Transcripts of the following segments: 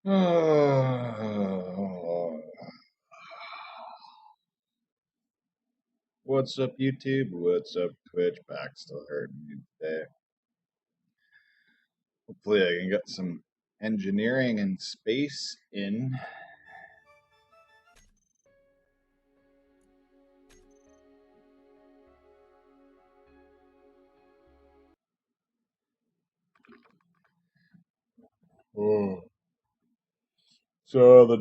Oh, what's up, YouTube? What's up, Twitch? Back still hurting me today. Hopefully, I can get some engineering and space in. Oh. So the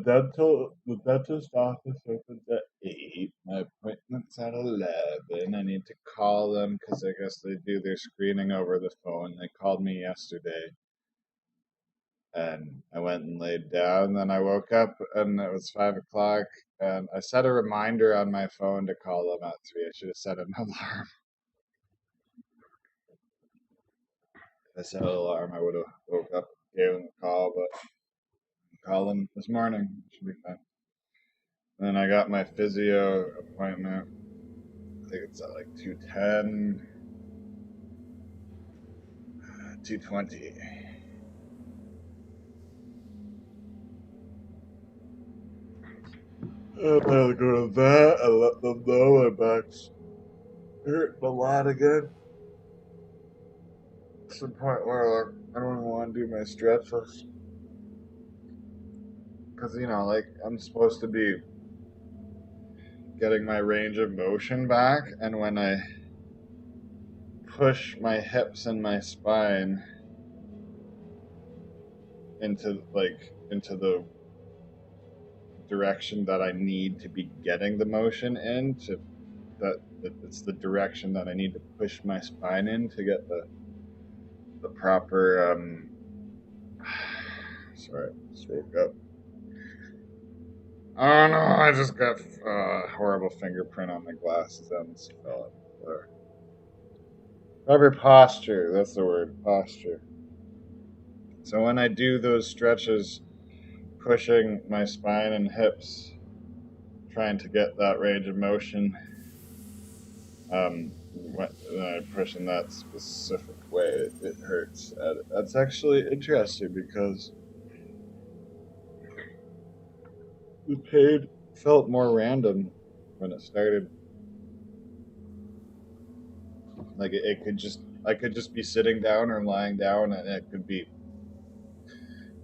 dentist office opens at 8. My appointment's at 11. I need to call them because I guess they do their screening over the phone. They called me yesterday. And I went and laid down. Then I woke up and it was 5 o'clock. And I set a reminder on my phone to call them at 3. I should have set an alarm. If I set an alarm, I would have woke up, gave them a call, but I'm calling this morning. Should be fine. Then I got my physio appointment. I think it's at like 2:10, 2:20. I'm gonna go to that and let them know my back's hurting a lot again. It's the point where like, I don't even want to do my stretches. Because, like, I'm supposed to be getting my range of motion back, and when I push my hips and my spine into the direction that I need to be getting the motion in, that it's the direction that I need to push my spine in to get the proper sorry, I just woke up. Oh no, I just got a horrible fingerprint on my glasses and fell there. Proper posture, that's the word, posture. So when I do those stretches, pushing my spine and hips, trying to get that range of motion, when I push in that specific way, it hurts. That's actually interesting because the pain felt more random when it started. Like I could just be sitting down or lying down, and it could be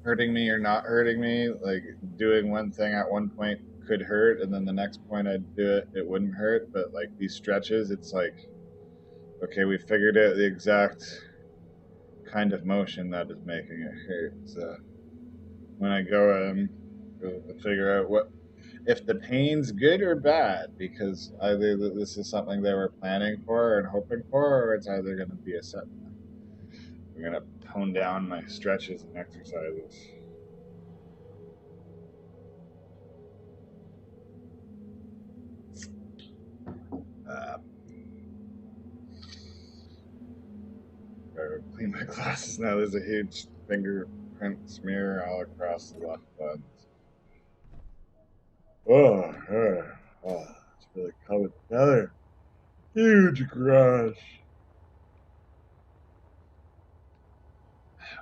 hurting me or not hurting me. Like doing one thing at one point could hurt, and then the next point I'd do it, it wouldn't hurt. But like these stretches, it's like, okay, we figured out the exact kind of motion that is making it hurt. So when I go in, we'll figure out what if the pain's good or bad, because either this is something they were planning for and hoping for, or it's either going to be a setback. I'm going to tone down my stretches and exercises. I clean my glasses now. There's a huge fingerprint smear all across the left lens. Oh, it's really coming together. Huge crush.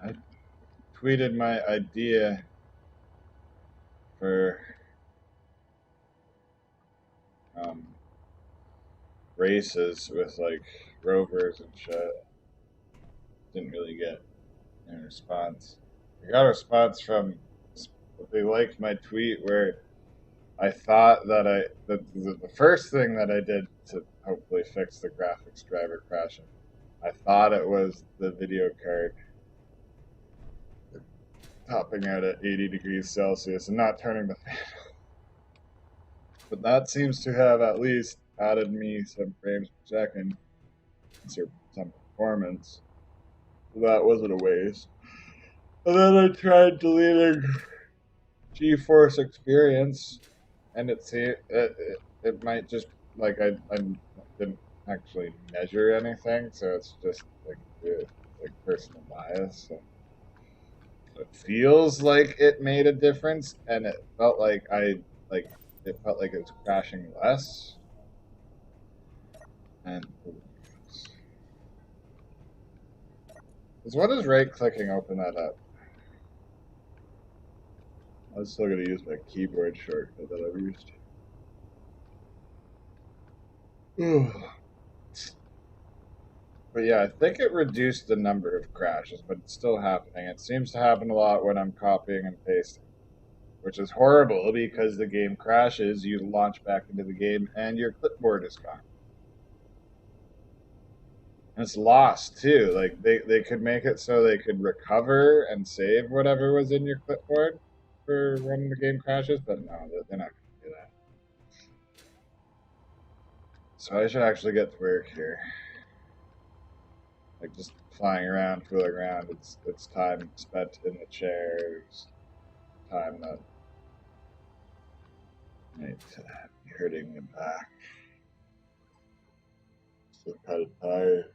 I tweeted my idea for um, races with like rovers and shit. Didn't really get any response. I got a response from they liked my tweet where I thought that the first thing that I did to hopefully fix the graphics driver crashing, I thought it was the video card topping out at 80 degrees Celsius and not turning the fan on. But that seems to have at least added me some frames per second, some performance. So that wasn't a waste. And then I tried deleting GeForce Experience, and it might just like I didn't actually measure anything, so it's just like personal bias. So it feels like it made a difference, and it felt like it felt like it was crashing less. And what does right clicking open that up? I'm still gonna use my keyboard shortcut that I've used. But yeah, I think it reduced the number of crashes, but it's still happening. It seems to happen a lot when I'm copying and pasting, which is horrible because the game crashes, you launch back into the game, and your clipboard is gone. And it's lost too. Like they could make it so they could recover and save whatever was in your clipboard for when the game crashes, but no, they're not gonna do that. So I should actually get to work here. Like just flying around, fooling around, it's time spent in the chairs, time that might be hurting the back. So kind of tired.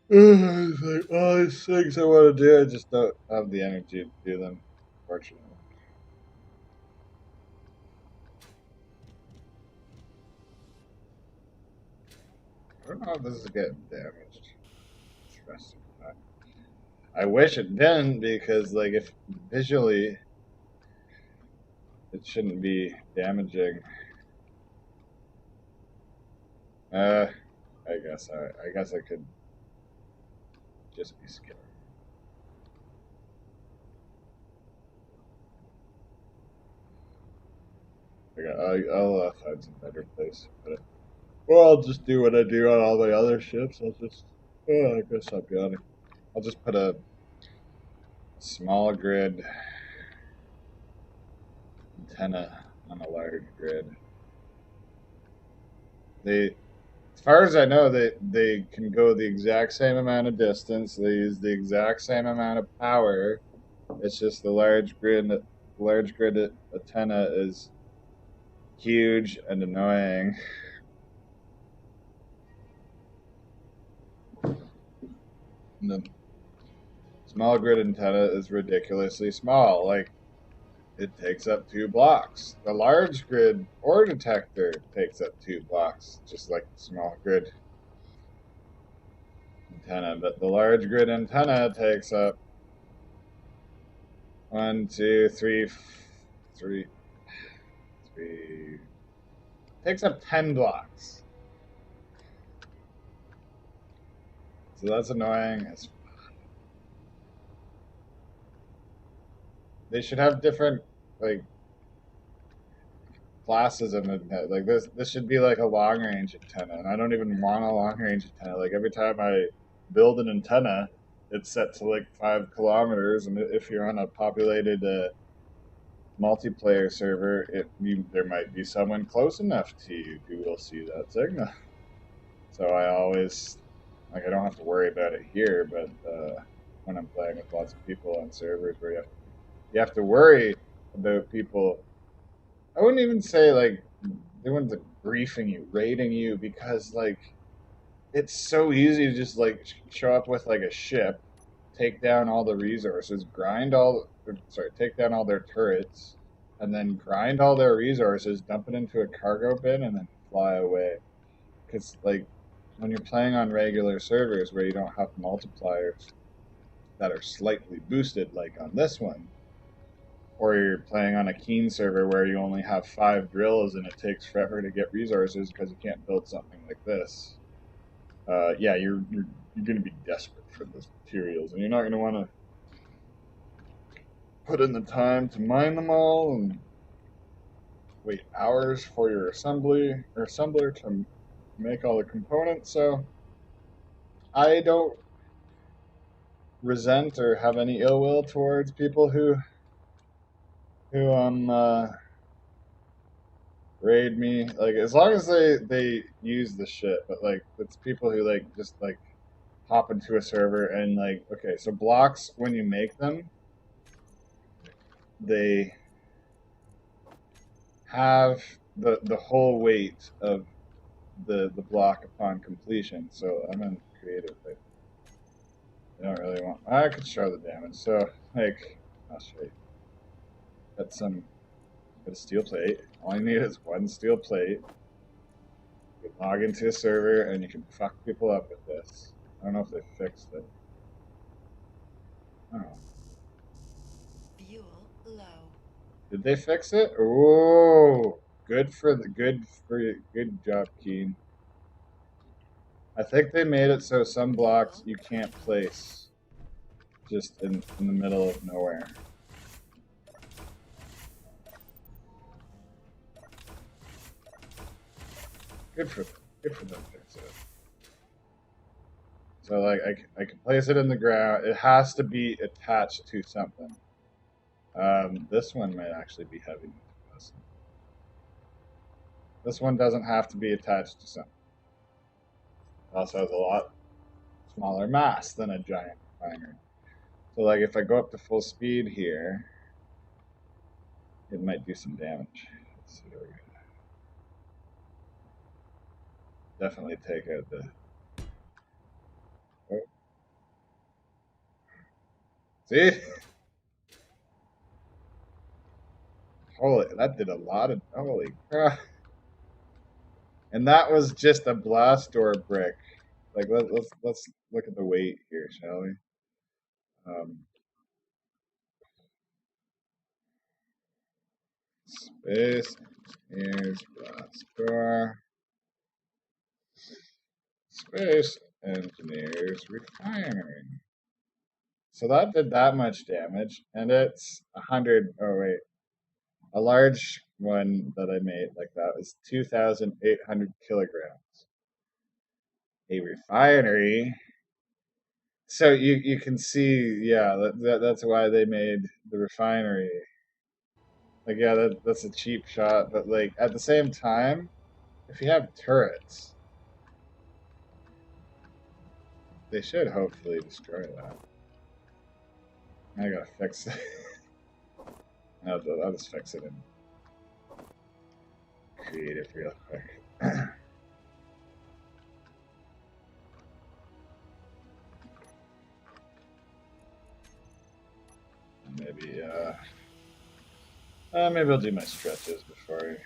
It's like all these things I want to do, I just don't have the energy to do them, unfortunately. I don't know if this is getting damaged. Interesting. I wish it didn't because, like, if visually it shouldn't be damaging. I guess I could just be scared. I'll find some better place. But, well, I'll just do what I do on all my other ships. I guess I'll be honest. I'll just put a small grid antenna on a large grid. As far as I know, they can go the exact same amount of distance. They use the exact same amount of power. It's just the large grid antenna is huge and annoying. And the small grid antenna is ridiculously small. Like it takes up 2 blocks. The large grid ore detector takes up 2 blocks, just like the small grid antenna. But the large grid antenna takes up 1, 2, 3, 3, 3. Takes up 10 blocks. So that's annoying. They should have different like classes of antenna. Like this should be like a long range antenna, and I don't even want a long range antenna. Like every time I build an antenna, it's set to like 5 kilometers, and if you're on a populated multiplayer server, there might be someone close enough to you who will see that signal. So I always like I don't have to worry about it here, but when I'm playing with lots of people on servers where you have to worry about people. I wouldn't even say like doing the briefing you, rating you, because like it's so easy to just like show up with like a ship, take down all the resources, take down all their turrets, and then grind all their resources, dump it into a cargo bin, and then fly away. Because like when you're playing on regular servers where you don't have multipliers that are slightly boosted, like on this one, or you're playing on a Keen server where you only have 5 drills and it takes forever to get resources because you can't build something like this. Yeah, you're going to be desperate for those materials, and you're not going to want to put in the time to mine them all and wait hours for your assembler to make all the components. So I don't resent or have any ill will towards people who raid me, like as long as they use the shit. But like it's people who like just like hop into a server and like, okay, so blocks, when you make them, they have the whole weight of the block upon completion. So I'm in creative, like I don't really want, I could show the damage. So like I'll show you. Got a steel plate. All you need is one steel plate. You can log into a server and you can fuck people up with this. I don't know if they fixed it. I don't know. Fuel Low. Did they fix it? Oh, good job, Keen. I think they made it so some blocks Equal. you can't place just in the middle of nowhere. Good for them. Good for them. Fix it. So like I can place it in the ground. It has to be attached to something. This one might actually be heavy. This one doesn't have to be attached to something. It also has a lot smaller mass than a giant refinery. So like if I go up to full speed here, it might do some damage. Let's see here we go. Definitely take out the. Oh, see? Holy, that did a lot of. Holy crap! And that was just a blast door brick. Like let's look at the weight here, shall we? Um, Space is blast door. Space engineers refinery. So that did that much damage, and it's 100. Oh wait, a large one that I made like that was 2,800 kilograms. A refinery. So you can see, yeah, that's why they made the refinery. Like, yeah, that's a cheap shot, but like at the same time, if you have turrets, they should hopefully destroy that. I gotta fix it. I'll just fix it in creative real quick. Maybe maybe I'll do my stretches before I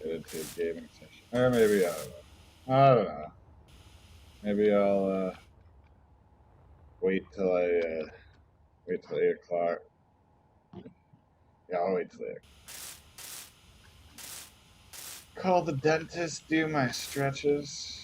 get into a gaming session, or maybe I don't know. I don't know. Maybe I'll wait till I wait till 8 o'clock. Yeah, I'll wait till 8. Call the dentist, do my stretches.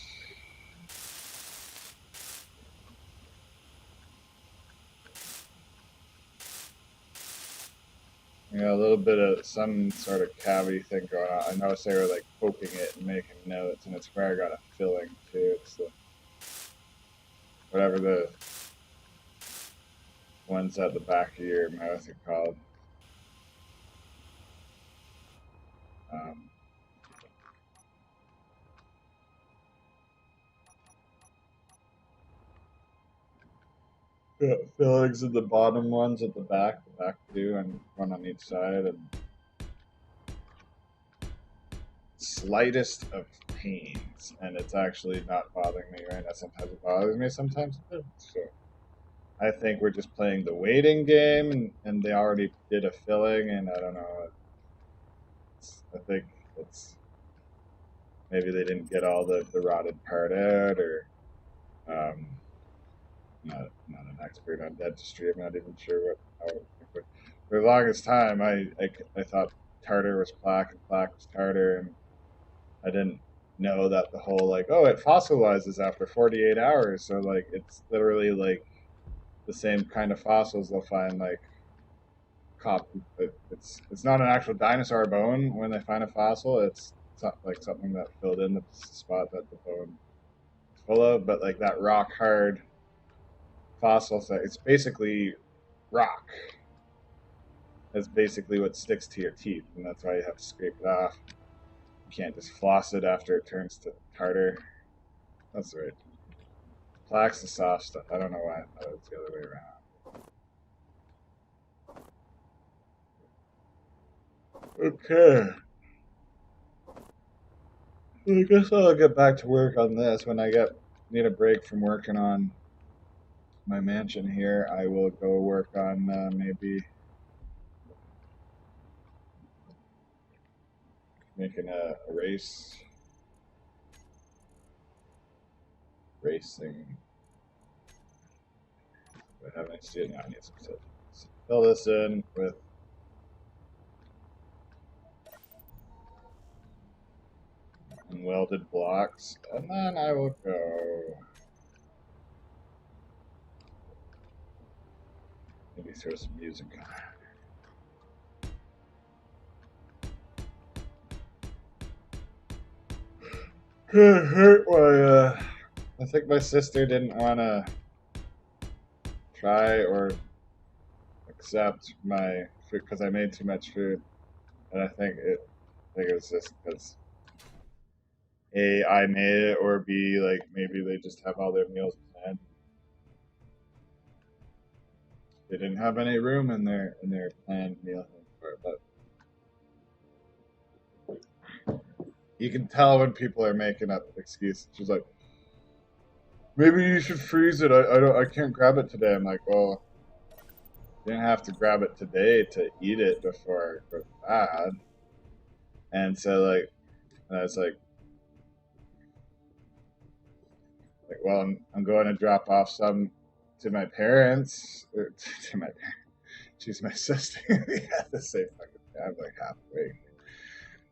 Yeah, a little bit of some sort of cavity thing going on. I noticed they were like poking it and making notes, and it's where I got a filling too. It's the whatever the ones at the back of your mouth are called. Um, fillings in the bottom ones at the back two, and one on each side, and slightest of pains, and it's actually not bothering me right now. Sometimes it bothers me, sometimes it doesn't. So I think we're just playing the waiting game, and they already did a filling, and I don't know. I think it's maybe they didn't get all the rotted part out, or um, not an expert on dentistry. I'm not even sure what how. But for the longest time, I thought tartar was plaque and plaque was tartar, and I didn't know that the whole like, oh, it fossilizes after 48 hours. So like it's literally like the same kind of fossils they'll find like it's not an actual dinosaur bone when they find a fossil. It's like something that filled in the spot that the bone is full of, but like that rock hard fossil thing, it's basically rock. That's basically what sticks to your teeth, and that's why you have to scrape it off. You can't just floss it after it turns to tartar. That's right. Plaque's the soft stuff. I don't know why I thought it was the other way around. Okay. I guess I'll get back to work on this when I need a break from working on my mansion here. I will go work on maybe making a racing. I haven't seen it. I need some fill this in with unwelded blocks, and then I will go. Maybe throw some music on. I think my sister didn't want to try or accept my food because I made too much food, and I think it was just because A, I made it, or B, like maybe they just have all their meals planned. They didn't have any room in their planned meal for it, but you can tell when people are making up excuses. She's like, maybe you should freeze it. I can't grab it today. I'm like, well, you didn't have to grab it today to eat it before it goes bad. And so and I was like, well, I'm going to drop off some to my parents. Or to my parents. She's my sister. We had the same fucking. I'm like halfway.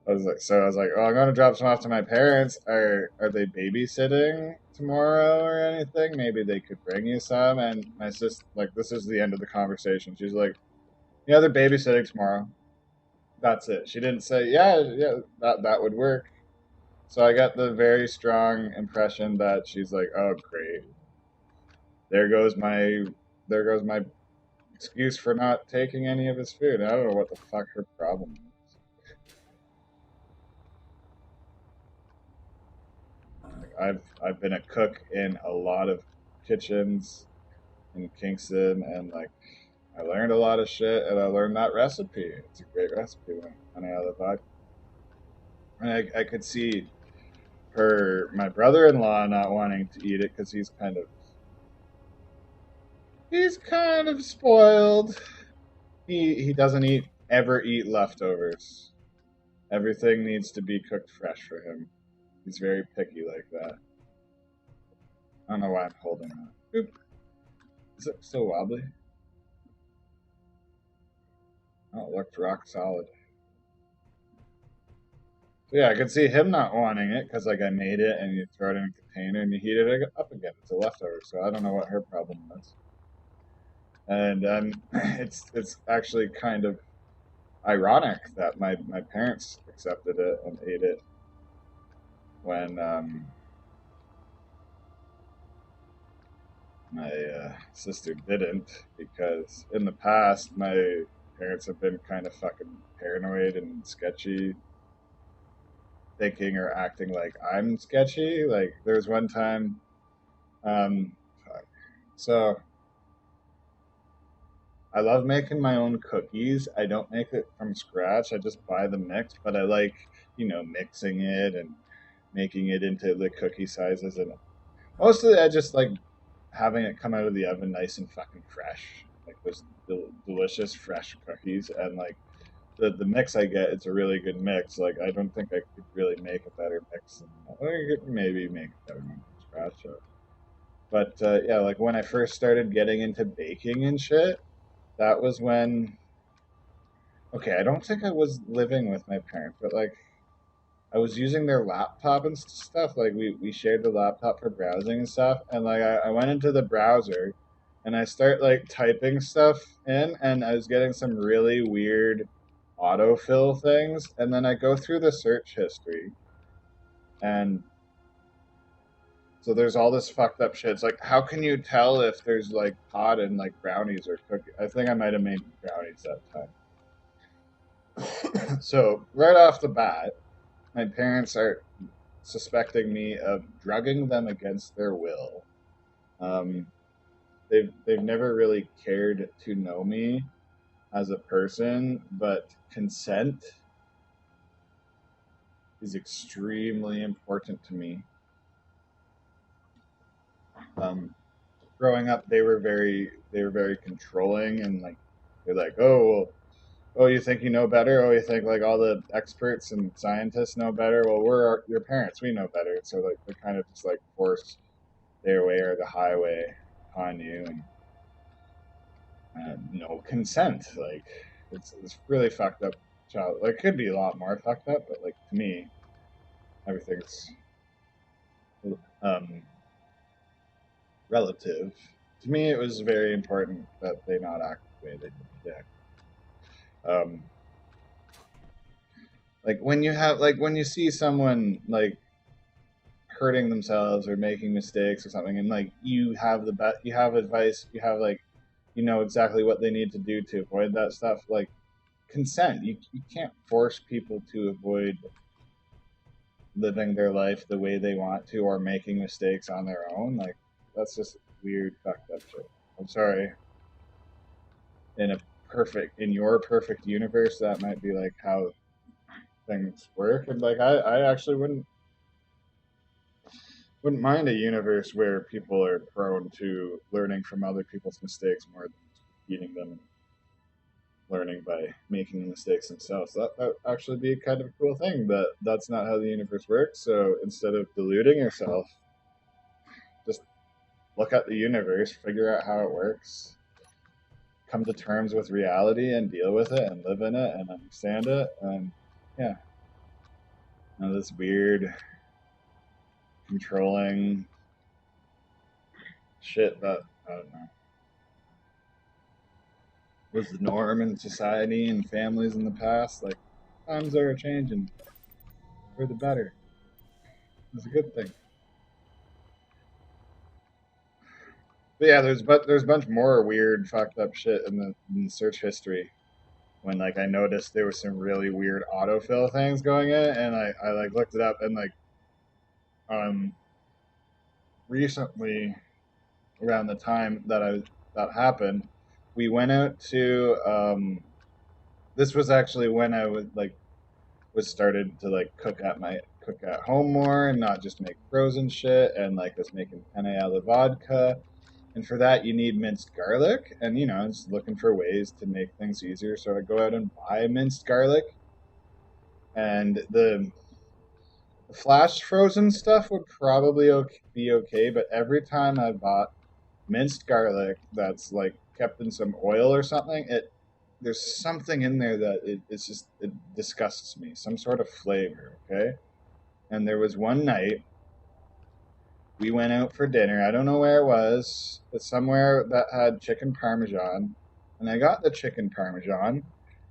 I was like, oh, I'm gonna drop some off to my parents. Are they babysitting tomorrow or anything? Maybe they could bring you some. And my sister, like, this is the end of the conversation. She's like, yeah, they're babysitting tomorrow. That's it. She didn't say, yeah, that would work. So I got the very strong impression that she's like, oh, great. There goes my excuse for not taking any of his food. I don't know what the fuck her problem is. I've been a cook in a lot of kitchens in Kingston, and like I learned a lot of shit, and I learned that recipe. It's a great recipe when I had the vodka. And I could see my brother-in-law not wanting to eat it because he's kind of spoiled. He doesn't ever eat leftovers. Everything needs to be cooked fresh for him. He's very picky like that. I don't know why I'm holding that. Oop. Is it still wobbly? Oh, it looked rock solid. So yeah, I could see him not wanting it because like I made it and you throw it in a container and you heat it up again. It's a leftover, so I don't know what her problem was. And it's actually kind of ironic that my parents accepted it and ate it when my sister didn't, because in the past my parents have been kind of fucking paranoid and sketchy, thinking or acting like I'm sketchy. Like there's one time, fuck. So I love making my own cookies. I don't make it from scratch. I just buy the mix, but I like, mixing it and making it into the cookie sizes. And mostly I just like having it come out of the oven nice and fucking fresh. Like those delicious fresh cookies. And like the mix I get, it's a really good mix. Like I don't think I could really make a better mix than that. Or you could maybe make a better one from scratch. But yeah, like when I first started getting into baking and shit, that was when. Okay, I don't think I was living with my parents, but like I was using their laptop and stuff. Like we shared the laptop for browsing and stuff. And like I went into the browser and I start like typing stuff in, and I was getting some really weird autofill things. And then I go through the search history, and so there's all this fucked up shit. It's like, how can you tell if there's like pot and like brownies or cookies? I think I might have made brownies that time. So right off the bat, my parents are suspecting me of drugging them against their will. Um, they've never really cared to know me as a person, but consent is extremely important to me. Um, Growing up, they were very controlling, and like they're like, oh well, oh, you think you know better? Oh, you think like all the experts and scientists know better? Well, your parents. We know better. So like they kind of just like force their way or the highway on you. And no consent. Like, it's really fucked up. Child, like, it could be a lot more fucked up, but like to me, everything's um, relative. To me, it was very important that they not act the way they did. Like when you see someone like hurting themselves or making mistakes or something, and like you have advice, you have like you know exactly what they need to do to avoid that stuff. Like consent, you can't force people to avoid living their life the way they want to or making mistakes on their own. Like that's just weird, fucked up shit. I'm sorry. In your perfect universe, that might be like how things work, and like I actually wouldn't mind a universe where people are prone to learning from other people's mistakes more than repeating them and learning by making mistakes themselves. That would actually be kind of a cool thing, but that's not how the universe works. So instead of deluding yourself, just look at the universe, figure out how it works, come to terms with reality and deal with it and live in it and understand it. And yeah, this weird controlling shit that I don't know was the norm in society and families in the past. Like times are changing for the better. It's a good thing. But yeah, there's a bunch more weird, fucked up shit in the search history. When like I noticed there was some really weird autofill things going in, and I like looked it up, and like um recently around the time that happened, we went out to this was actually when I was started to like cook at home more and not just make frozen shit, and like was making penne alla vodka. And for that, you need minced garlic. And, you know, I was looking for ways to make things easier. So I go out and buy minced garlic. And the flash frozen stuff would probably be okay. But every time I bought minced garlic that's like kept in some oil or something, there's something in there that it disgusts me. Some sort of flavor, okay? And there was one night we went out for dinner. I don't know where it was, but somewhere that had chicken parmesan. And I got the chicken parmesan,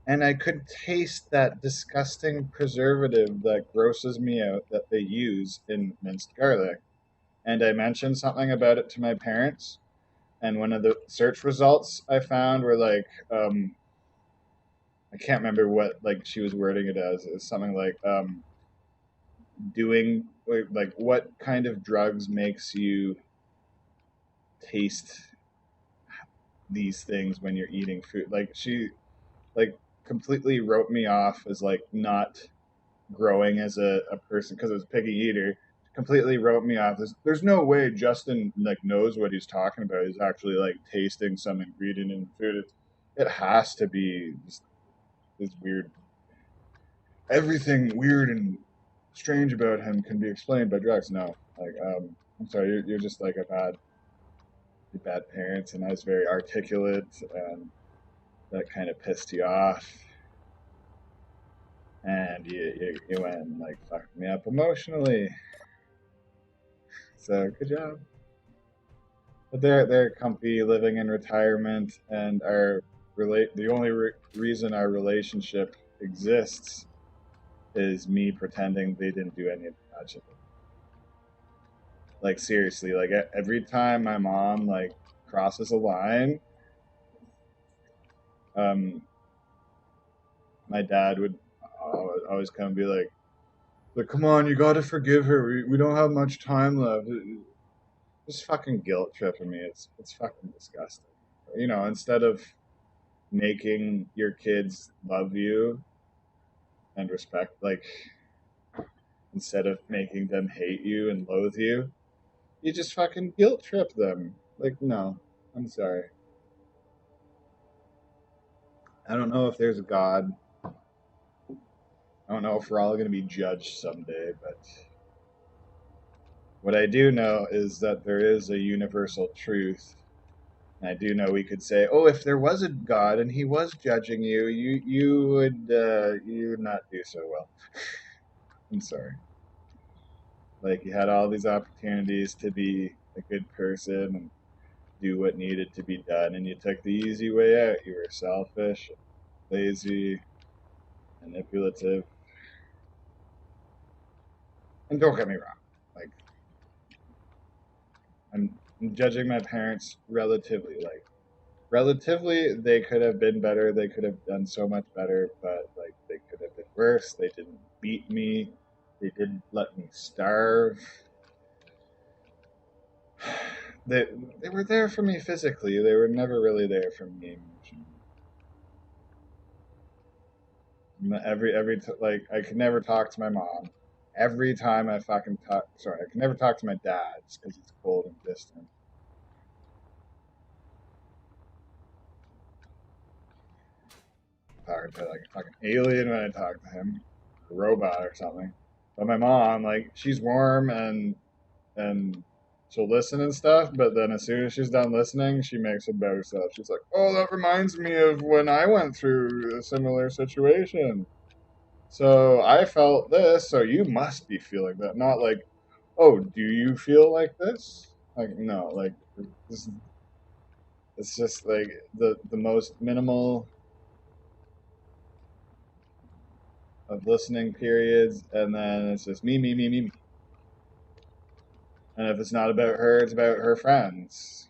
and I could taste that disgusting preservative that grosses me out that they use in minced garlic. And I mentioned something about it to my parents, and one of the search results I found were like, I can't remember what like she was wording it as. It was something like doing like what kind of drugs makes you taste these things when you're eating food. Like she like completely wrote me off as like not growing as a person because I was a picky eater. Completely wrote me off. There's no way Justin like knows what he's talking about. He's actually like tasting some ingredient in food. It has to be just this weird. Everything weird and strange about him can be explained by drugs. No, like I'm sorry, you're just like a bad parent, and I was very articulate, and that kind of pissed you off, and you went and like fucked me up emotionally. So good job. But they're comfy living in retirement, and our relate the only reason our relationship exists is me pretending they didn't do any of the bad shit. Like seriously, like every time my mom like crosses a line, um, my dad would always come and be like, come on, you got to forgive her. We don't have much time left. Just fucking guilt tripping me. It's fucking disgusting. You know, instead of making your kids love you and respect, like instead of making them hate you and loathe you, you just fucking guilt trip them. Like, no, I'm sorry. I don't know if there's a God. I don't know if we're all going to be judged someday, but what I do know is that there is a universal truth And I do know we could say, oh, if there was a God and he was judging you, you would not do so well. I'm sorry. Like, you had all these opportunities to be a good person and do what needed to be done, and you took the easy way out. You were selfish, lazy, manipulative. And don't get me wrong, like, I'm judging my parents relatively. Like, relatively, they could have been better. They could have done so much better, but like, they could have been worse. They didn't beat me. They didn't let me starve. They they were there for me physically. They were never really there for me emotionally. Like, I could never talk to my mom. Every time I fucking talk, sorry, I could never talk to my dad because he's cold and distant. Talking to like a fucking alien when I talk to him, a robot or something. But my mom, like, she's warm and she'll listen and stuff. But then as soon as she's done listening, she makes about herself. She's like, "Oh, that reminds me of when I went through a similar situation. So I felt this, so you must be feeling that." Not like, "Oh, do you feel like this?" Like, no, like, this, it's just like the most minimal of listening periods, and then it's just me, me, me, me, me. And if it's not about her, it's about her friends,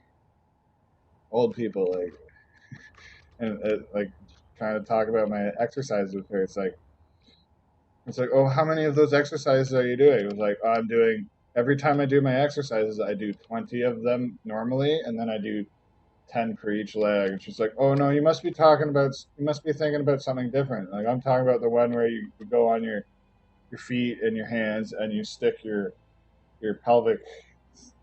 old people, like, and like, trying to talk about my exercises with her. It's like, oh, how many of those exercises are you doing? It was like, oh, I'm doing every time I do my exercises, I do 20 of them normally, and then I do 10 for each leg. And she's like, oh no, you must be thinking about something different. Like, I'm talking about the one where you go on your feet and your hands and you stick your pelvic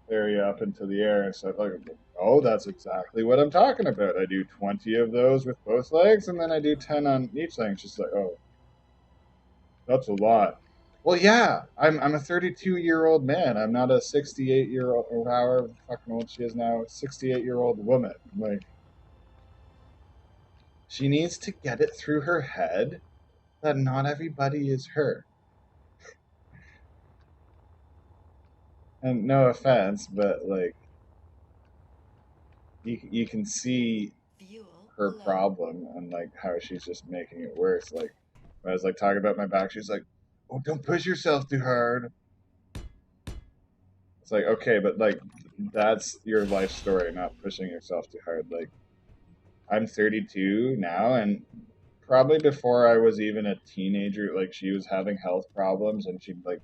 area up into the air. So like, oh, that's exactly what I'm talking about. I do 20 of those with both legs, and then I do 10 on each leg. She's like, oh, that's a lot. Well, yeah, I'm a 32-year-old man. I'm not a 68-year-old, or however fucking old she is now, 68-year-old woman. Like, she needs to get it through her head that not everybody is her. And no offense, but like, you can see her problem and like how she's just making it worse. Like, when I was like talking about my back, she's like, "Oh, don't push yourself too hard." It's like, okay, but like, that's your life story, not pushing yourself too hard. Like, I'm 32 now, and probably before I was even a teenager, like, she was having health problems, and she'd like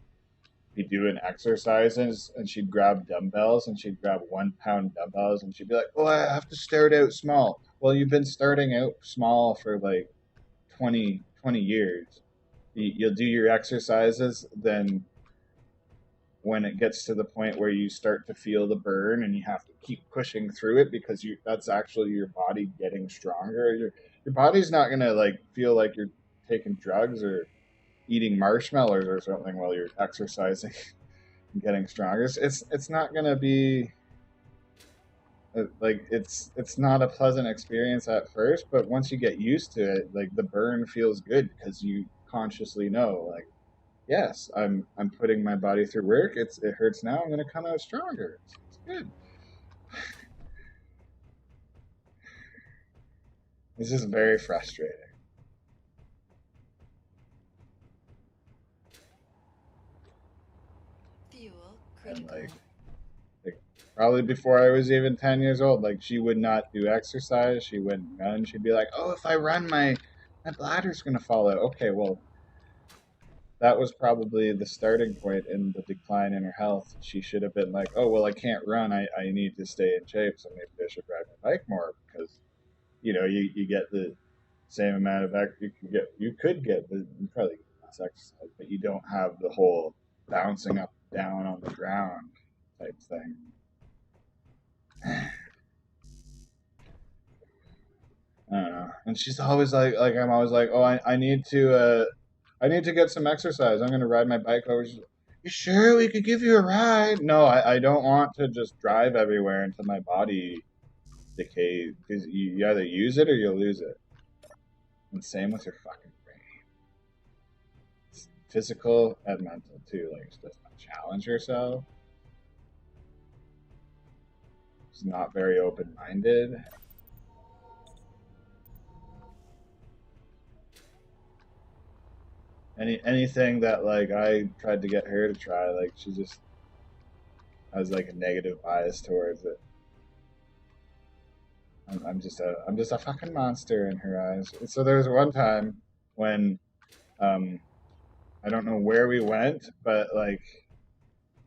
be doing exercises, and she'd grab dumbbells, and she'd grab 1 pound dumbbells, and she'd be like, "Oh, I have to start out small." Well, you've been starting out small for like 20 years. You'll do your exercises, then when it gets to the point where you start to feel the burn and you have to keep pushing through it because that's actually your body getting stronger. Your body's not going to like feel like you're taking drugs or eating marshmallows or something while you're exercising and getting stronger. It's not going to be like, it's not a pleasant experience at first, but once you get used to it, like, the burn feels good because you consciously know, like, yes, I'm putting my body through work. It hurts now. I'm going to come out stronger. It's good. It's just very frustrating. And like, probably before I was even 10 years old, like, she would not do exercise. She wouldn't run. She'd be like, "Oh, if I run, my bladder's going to fall out." Okay, well, that was probably the starting point in the decline in her health. She should have been like, "Oh, well, I can't run. I need to stay in shape, so maybe I should ride my bike more because, you get the same amount of you could get the you probably get less exercise, but you don't have the whole bouncing up down on the ground type thing." I don't know. And she's always like, I'm always like, "Oh, I need to get some exercise. I'm gonna ride my bike over." She's like, "You sure we could give you a ride?" No, I don't want to just drive everywhere until my body decay because you either use it or you lose it. And same with your fucking brain. It's physical and mental too. Like just not challenge yourself. It's not very open minded. Anything that like I tried to get her to try, like she just has like a negative bias towards it. I'm just a fucking monster in her eyes. So there was one time when um I don't know where we went, but like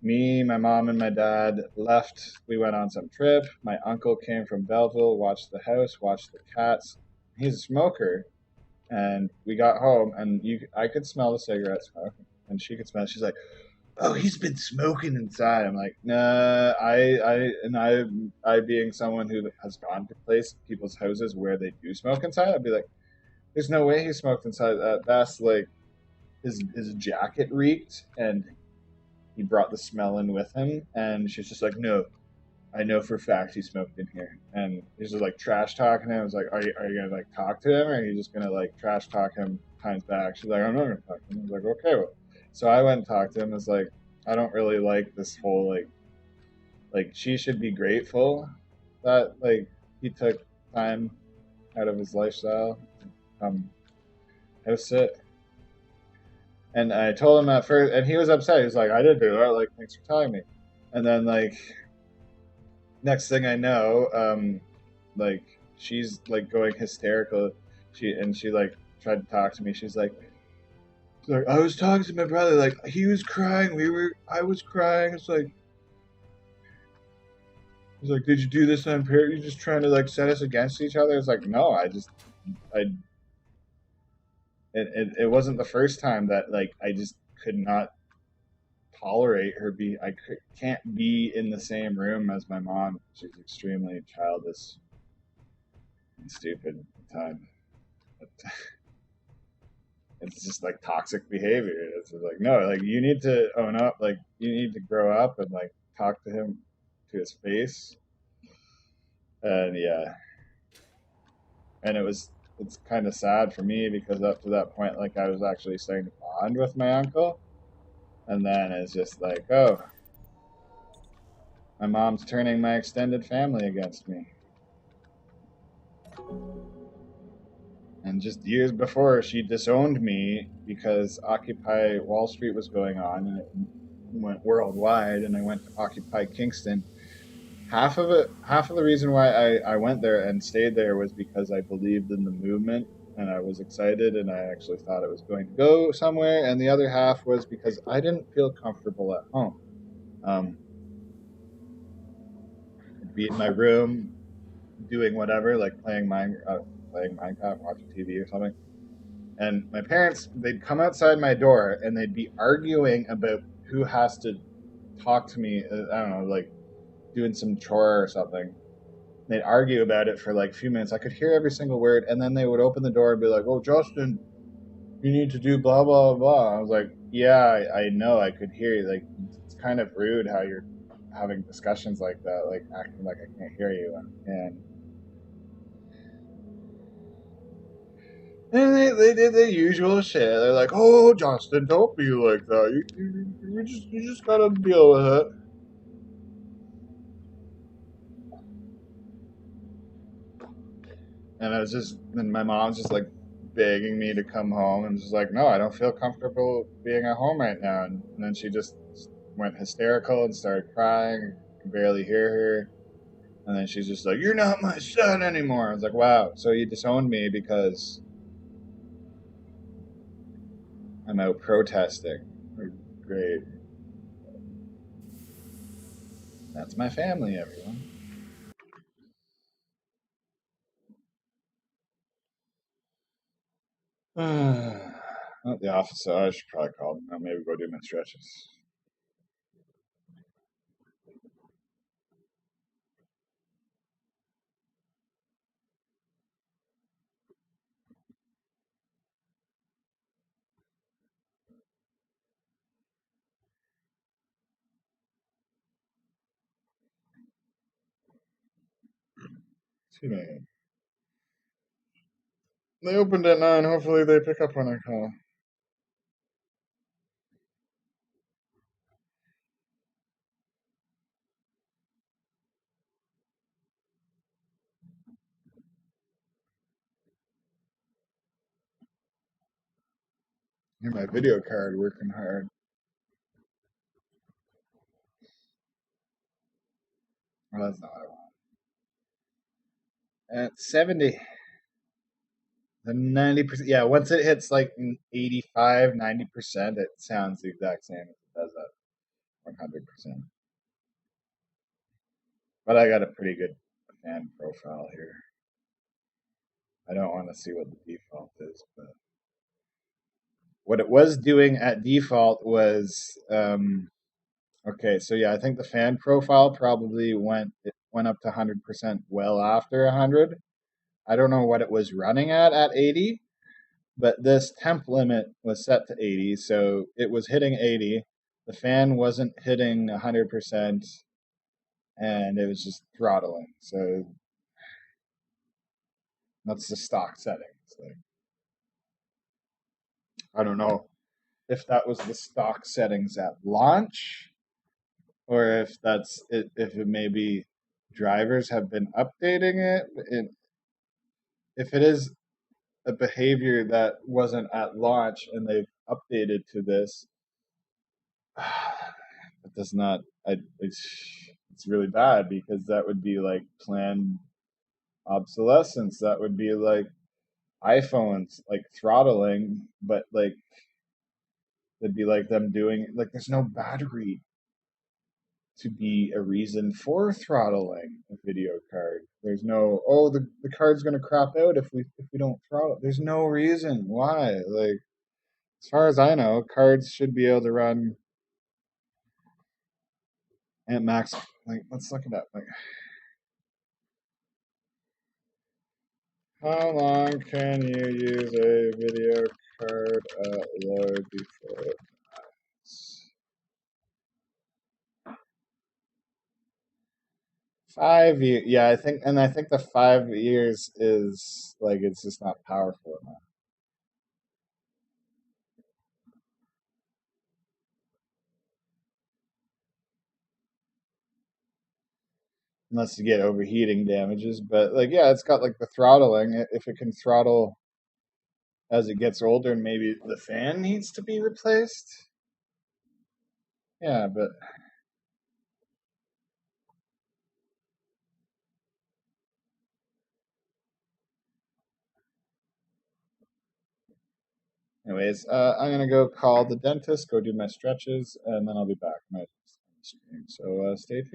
me, my mom, and my dad left. We went on some trip. My uncle came from Belleville, watched the house, watched the cats. He's a smoker, and we got home, and I could smell the cigarette smoke, and she could smell it. She's like, "Oh, he's been smoking inside." I'm like, "Nah." I being someone who has gone to people's houses where they do smoke inside, I'd be like, "There's no way he smoked inside that. That's like his jacket reeked, and he brought the smell in with him." And she's just like, "No, I know for a fact he smoked in here." And he's just like trash talking him. I was like, are you gonna like talk to him, or are you just gonna like trash talk him times back? She's like, "I'm not gonna talk to him." I was like, "Okay, well." So I went and talked to him. It's like, I don't really like this whole like she should be grateful that like he took time out of his lifestyle to come house sit. And I told him at first, and he was upset. He was like, "I didn't do that. Like, thanks for telling me." And then like next thing I know, like she's like going hysterical. She like tried to talk to me. She's like, "I was talking to my brother. Like he was crying. I was crying." It's like, "Did you do this on purpose? You just trying to like set us against each other?" It's like, "No, I." It wasn't the first time that like I just could not tolerate her be. Can't be in the same room as my mom. She's extremely childish and stupid at the time. But it's just like toxic behavior. It's just like, no, like you need to own up. Like you need to grow up and like talk to him to his face. And yeah, and it's kind of sad for me because up to that point, like I was actually starting to bond with my uncle, and then it's just like, oh, my mom's turning my extended family against me. And just years before, she disowned me because Occupy Wall Street was going on, and it went worldwide. And I went to Occupy Kingston. Half of the reason why I went there and stayed there was because I believed in the movement and I was excited and I actually thought it was going to go somewhere. And the other half was because I didn't feel comfortable at home. Um, I'd be in my room doing whatever, like playing Minecraft, watching TV or something. And my parents, they'd come outside my door and they'd be arguing about who has to talk to me. I don't know, like doing some chore or something. They'd argue about it for like a few minutes. I could hear every single word, and then they would open the door and be like, "Oh, Justin, you need to do blah blah blah." I was like, "Yeah, I know. I could hear you. Like, it's kind of rude how you're having discussions like that, like acting like I can't hear you." And they did the usual shit. They're like, "Oh, Justin, don't be like that. You just gotta deal with it." And I was just, and my mom's just like begging me to come home, and just like, "No, I don't feel comfortable being at home right now." And then she just went hysterical and started crying. I could barely hear her. And then she's just like, "You're not my son anymore." I was like, "Wow, so you disowned me because I'm out protesting." Great. That's my family, everyone. Not the office, so I should probably call them. I'll maybe go do my stretches. 2 million. They opened at 9. Hopefully they pick up when I call. Hear my video card working hard. Well, that's not what I want. At 70. The 90%. Yeah, once it hits like 85, 90%, it sounds the exact same as it does at 100%. But I got a pretty good fan profile here. I don't want to see what the default is, but what it was doing at default was okay. So yeah, I think the fan profile probably went up to 100% well after 100. I don't know what it was running at 80, but this temp limit was set to 80, so it was hitting 80. The fan wasn't hitting 100%, and it was just throttling. So that's the stock settings. Like, I don't know if that was the stock settings at launch, or if if it maybe drivers have been updating it. And if it is a behavior that wasn't at launch and they've updated to this, it does not. It's really bad because that would be like planned obsolescence. That would be like iPhones like throttling, but like it'd be like them doing like there's no battery to be a reason for throttling a video card. There's no the card's gonna crap out if we don't throttle. There's no reason why. Like as far as I know, cards should be able to run at max. Like let's look it up. Like how long can you use a video card at load before it dies? 5 years. Yeah, I think the 5 years is like it's just not powerful enough. Unless you get overheating damages. But like, yeah, it's got like the throttling. If it can throttle as it gets older, and maybe the fan needs to be replaced. Yeah, but anyways, I'm gonna go call the dentist, go do my stretches, and then I'll be back. My stream. So stay tuned.